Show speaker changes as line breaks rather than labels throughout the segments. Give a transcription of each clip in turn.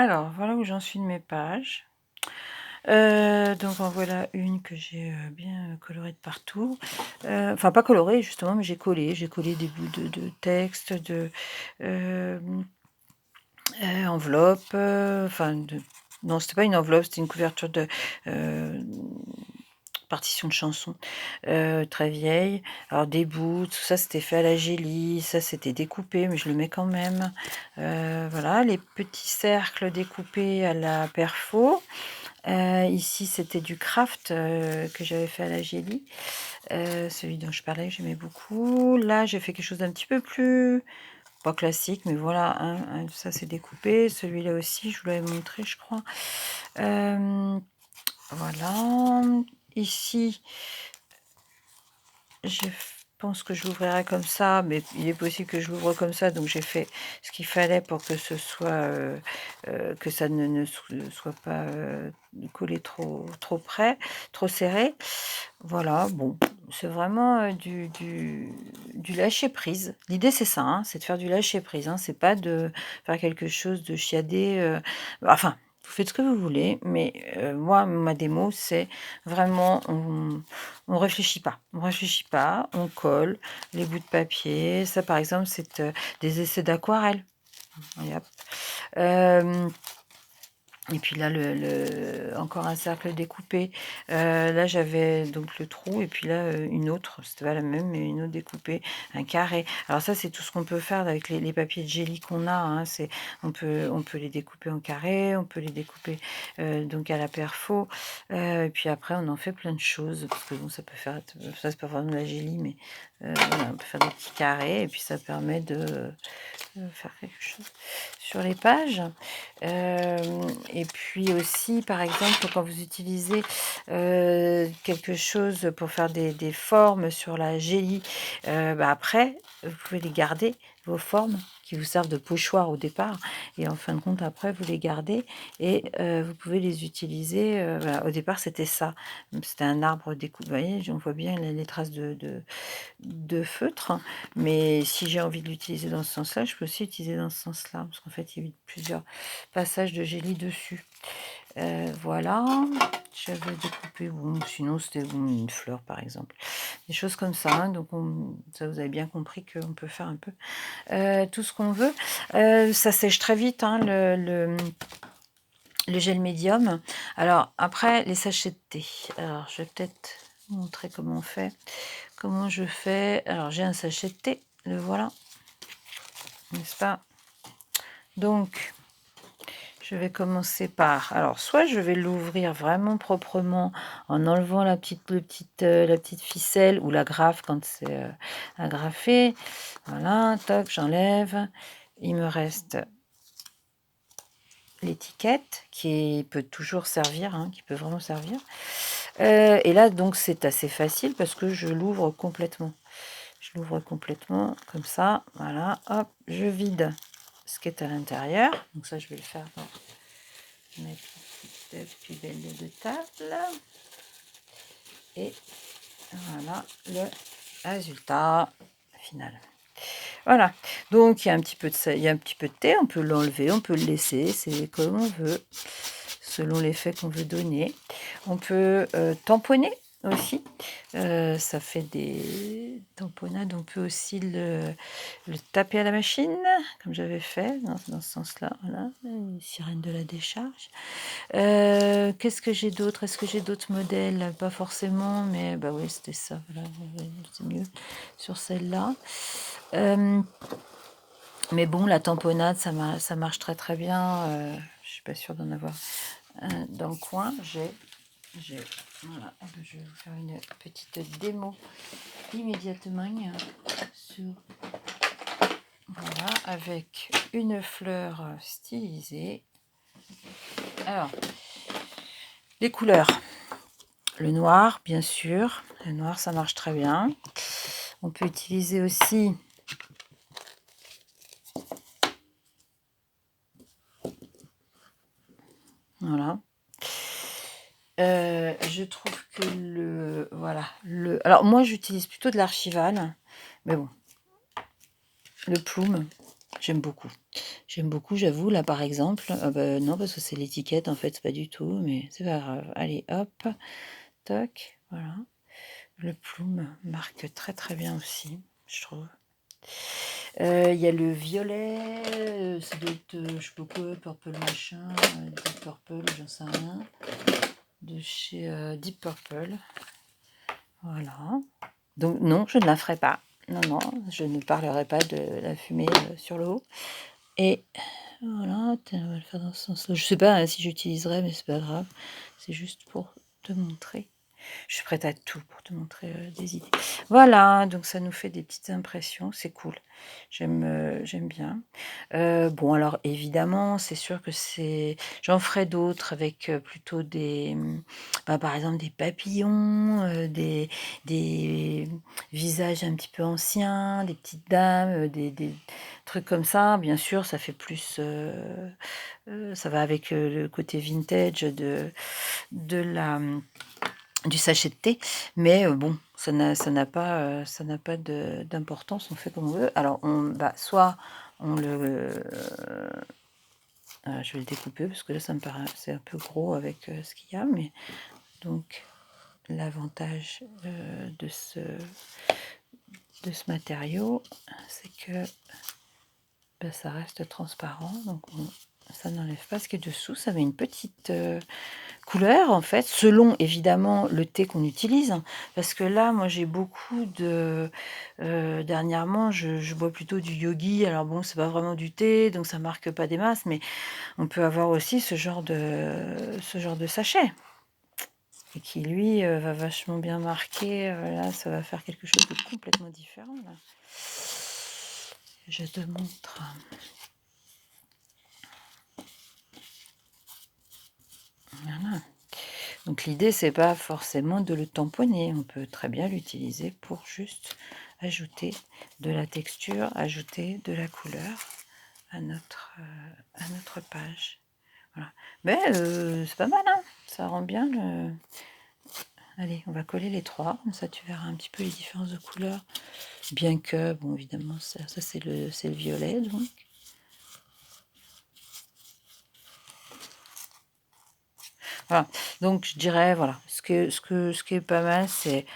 Alors, voilà où j'en suis de mes pages. Donc en voilà une que j'ai, bien, colorée de partout. Enfin pas colorée justement, mais j'ai collé des bouts de texte, de, hem, enveloppe, enfin de non, c'était pas une enveloppe, c'était une couverture de, heu, partition de chanson, très vieille. Alors des bouts, tout ça c'était fait à la gélie, ça c'était découpé, mais je le mets quand même. Voilà, les petits cercles découpés à la perfo. Ici, c'était du craft, que j'avais fait à la Gélie, celui dont je parlais, j'aimais beaucoup. Là, j'ai fait quelque chose d'un petit peu plus pas classique, mais voilà, ça c'est découpé. Celui-là aussi, je vous l'avais montré, je crois. Voilà. Ici, je pense que je l'ouvrirai comme ça, mais il est possible que je l'ouvre comme ça, donc j'ai fait ce qu'il fallait pour que ce soit, que ça ne soit pas, collé trop près, trop serré. Voilà, bon, c'est vraiment, du lâcher prise. L'idée c'est ça, hein, c'est de faire du lâcher prise, hein, c'est pas de faire quelque chose de chiadé, enfin, vous faites ce que vous voulez, mais moi, ma démo, c'est vraiment on réfléchit pas, on colle les bouts de papier. Ça, par exemple, c'est, des essais d'aquarelle. Allez hop. Hem Et puis là, encore un cercle découpé. Là, j'avais donc le trou et puis là, une autre, c'était pas la même, mais une autre découpée, un carré. Alors ça, c'est tout ce qu'on peut faire avec les papiers de gélie qu'on a, hein. C'est on peut les découper en carré, on peut les découper, donc à la perfo, et puis après on en fait plein de choses parce que bon, ça peut faire ça, c'est pas vraiment de la gélie, mais voilà, on peut faire des petits carrés et puis ça permet de faire quelque chose sur les pages. Et puis aussi, par exemple, quand vous utilisez, quelque chose pour faire des formes sur la gélie, bah, après, vous pouvez les garder, vos formes qui vous servent de pochoir au départ et en fin de compte, après, vous les gardez et vous pouvez les utiliser, voilà. Au départ, c'était ça, c'était un arbre vous voyez, on voit bien les traces de feutre, mais si j'ai envie de l'utiliser dans ce sens-là, je peux aussi l'utiliser dans ce sens-là, parce qu'en fait, il y a eu plusieurs passages de gélie dessus. Voilà, j'avais découpé, bon, sinon c'était bon, une fleur par exemple, des choses comme ça, hein, donc ça vous avez bien compris qu'on peut faire un peu, tout ce qu'on veut. Ça sèche très vite, hein, le gel médium. Alors après, les sachets de thé. Alors je vais peut-être vous montrer comment on fait. Comment je fais? Alors j'ai un sachet de thé, le voilà, n'est-ce pas? Donc je vais commencer par alors soit je vais l'ouvrir vraiment proprement en enlevant la petite ficelle ou l'agrafe quand c'est, agrafé. Voilà, toc, j'enlève. Il me reste l'étiquette qui peut toujours servir, hein, qui peut vraiment servir. Et là donc c'est assez facile parce que je l'ouvre complètement. Je l'ouvre complètement comme ça, voilà, hop, je vide ce qui est à l'intérieur. Donc ça, je vais le faire dans mes petites pibelles de table. Et voilà le résultat final. Voilà, donc il y a un petit peu il y a un petit peu de thé, on peut l'enlever, on peut le laisser, c'est comme on veut, selon l'effet qu'on veut donner. On peut, tamponner aussi, ça fait des tamponnades. On peut aussi le taper à la machine, comme j'avais fait dans ce sens-là, voilà, sirène de la décharge. Qu'est-ce que j'ai d'autre? Est-ce que j'ai d'autres modèles? Pas forcément, mais bah, oui, c'était ça, voilà, c'est mieux sur celle-là. Mais bon, la tamponnade, ça marche très, très bien, je suis pas sûre d'en avoir un dans le coin. J'ai voilà, ah bah, je vais vous faire une petite démo immédiatement sur voilà, avec une fleur stylisée. Alors, les couleurs. Le noir, bien sûr. Le noir, ça marche très bien. On peut utiliser aussi voilà. Je trouve que alors moi j'utilise plutôt de l'archival, mais bon, le plume, j'aime beaucoup. J'aime beaucoup, j'avoue. Là, par exemple, bah, non, parce que c'est l'étiquette, en fait, c'est pas du tout, mais c'est pas grave. Allez, hop, toc, voilà. Le Plume marque très, très bien aussi, je trouve. Il y a le violet, ça doit être, je sais pas quoi, Purple machin, Deep Purple, j'en sais rien, de chez Deep Purple. Voilà. Donc non, je ne la ferai pas. Non, non, je ne parlerai pas de la fumée sur le haut. Et voilà, tiens, on va le faire dans ce sens-là. Je sais pas hein, si j'utiliserai, mais c'est pas grave. C'est juste pour te montrer. Je suis prête à tout pour te montrer des idées. Voilà, donc ça nous fait des petites impressions, c'est cool. J'aime bien. Bon, alors évidemment, c'est sûr que j'en ferai d'autres avec plutôt bah, par exemple des papillons, des visages un petit peu anciens, des petites dames, des trucs comme ça. Bien sûr, ça fait plus, ça va avec le côté vintage du sachet de thé, mais bon, ça n'a pas d'importance, on fait comme on veut. Alors, soit on je vais le découper parce que là, ça me paraît, c'est un peu gros avec ce qu'il y a, mais donc l'avantage de ce matériau, c'est que ça reste transparent, donc ça n'enlève pas ce qui est dessous. Ça met une petite couleur, en fait, selon évidemment le thé qu'on utilise. Parce que là, moi, j'ai beaucoup dernièrement, je bois plutôt du yogi. Alors bon, c'est pas vraiment du thé, donc ça marque pas des masses, mais on peut avoir aussi ce genre de sachet. Et qui, lui, va vachement bien marquer. Là, ça va faire quelque chose de complètement différent, là. Je te montre. Voilà. Donc l'idée, c'est pas forcément de le tamponner. On peut très bien l'utiliser pour juste ajouter de la texture, ajouter de la couleur à notre page. Voilà. Mais c'est pas mal, hein. Ça rend bien le... Allez, on va coller les trois, comme ça tu verras un petit peu les différences de couleurs. Bien que, bon, évidemment, ça c'est le violet, donc. Voilà. Donc je dirais, voilà, ce qui est pas mal, c'est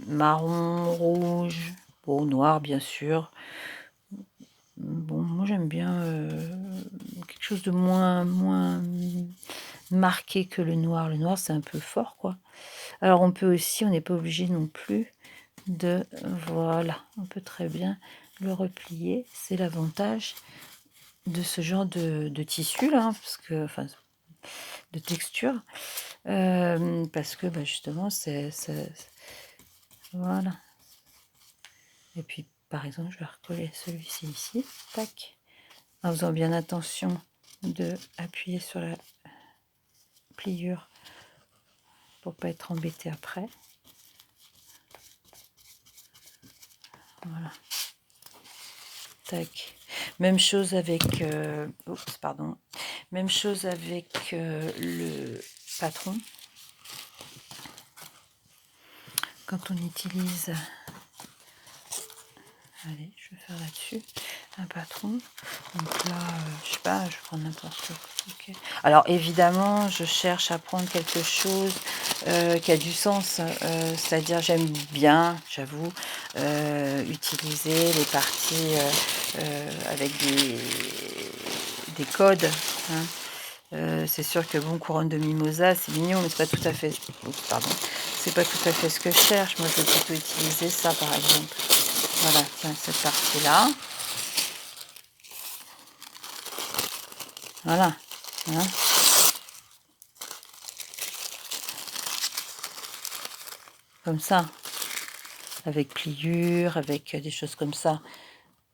marron, rouge, bon, noir bien sûr. Bon, moi j'aime bien quelque chose de moins marqué que le noir. Le noir c'est un peu fort quoi. Alors on peut aussi, on n'est pas obligé non plus voilà, on peut très bien le replier. C'est l'avantage de ce genre de tissu là, parce que, enfin, de texture, parce que justement voilà. Et puis par exemple, je vais recoller celui-ci ici, tac, en faisant bien attention de appuyer sur la pliure pour pas être embêté après. Voilà. Tac. Même chose avec pardon. Même chose avec le patron. Quand on utilise, allez, je vais faire là-dessus un patron. Donc là, je sais pas, je prends n'importe quoi. Okay. Alors évidemment, je cherche à prendre quelque chose qui a du sens. C'est-à-dire, j'aime bien, j'avoue, utiliser les parties avec des codes. Hein. C'est sûr que bon, couronne de mimosa, c'est mignon, mais c'est pas tout à fait. Pardon, c'est pas tout à fait ce que je cherche. Moi, je vais plutôt utiliser ça, par exemple. Voilà, tiens, cette partie-là. Voilà. Hein. Comme ça. Avec pliure, avec des choses comme ça.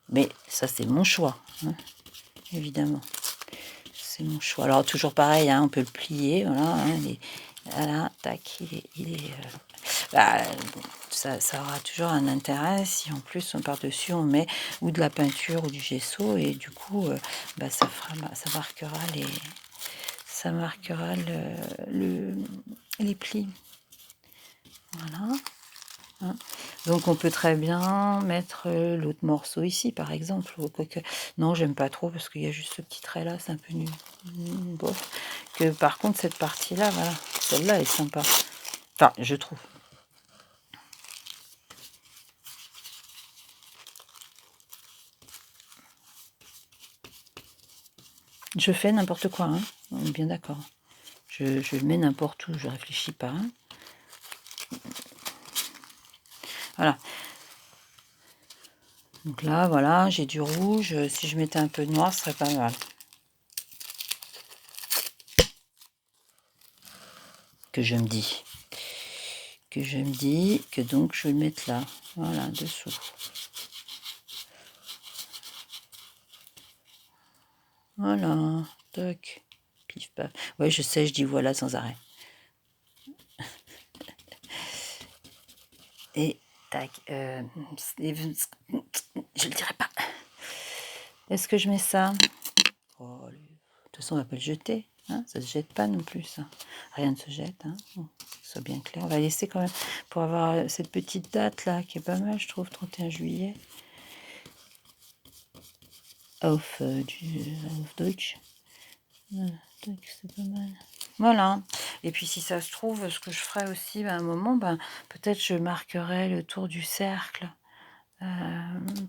Mais ça, c'est mon choix, hein, évidemment. C'est mon choix. Alors, toujours pareil, hein, on peut le plier, voilà. Hein, voilà, tac, ça aura toujours un intérêt si en plus par-dessus on met ou de la peinture ou du gesso et du coup ça marquera les plis. Voilà. hein. Donc on peut très bien mettre, l'autre morceau ici, par exemple, ou quoique non, j'aime pas trop parce qu'il y a juste ce petit trait là, c'est un peu nul. Bof. Que par contre cette partie-là, voilà, celle-là est sympa. Enfin, je trouve. Je fais n'importe quoi, hein, on est bien d'accord. Je le mets n'importe où, je réfléchis pas, hein. Voilà. Donc là, voilà, j'ai du rouge. Si je mettais un peu de noir, ce serait pas mal. Que je me dis. Que je me dis que donc je vais le mettre là. Voilà, dessous. Voilà. Toc. Pif paf. Ouais, je sais, je dis voilà sans arrêt. Et tac. Je le dirai pas. Est-ce que je mets ça? Oh, de toute façon, on va pas le jeter. Hein, ça se jette pas non plus, ça. Rien ne se jette. Hein. Bon, que ce soit bien clair. On va laisser quand même pour avoir cette petite date là qui est pas mal, je trouve, 31 juillet. Auf Deutsch. C'est pas mal. Voilà. Et puis si ça se trouve, ce que je ferai aussi à un moment, peut-être je marquerai le tour du cercle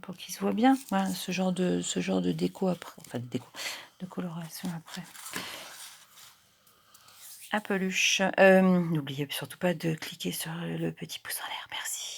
pour qu'il se voit bien. Voilà, ce genre de déco après. Enfin de déco, de coloration après. À peluche. N'oubliez surtout pas de cliquer sur le petit pouce en l'air. Merci.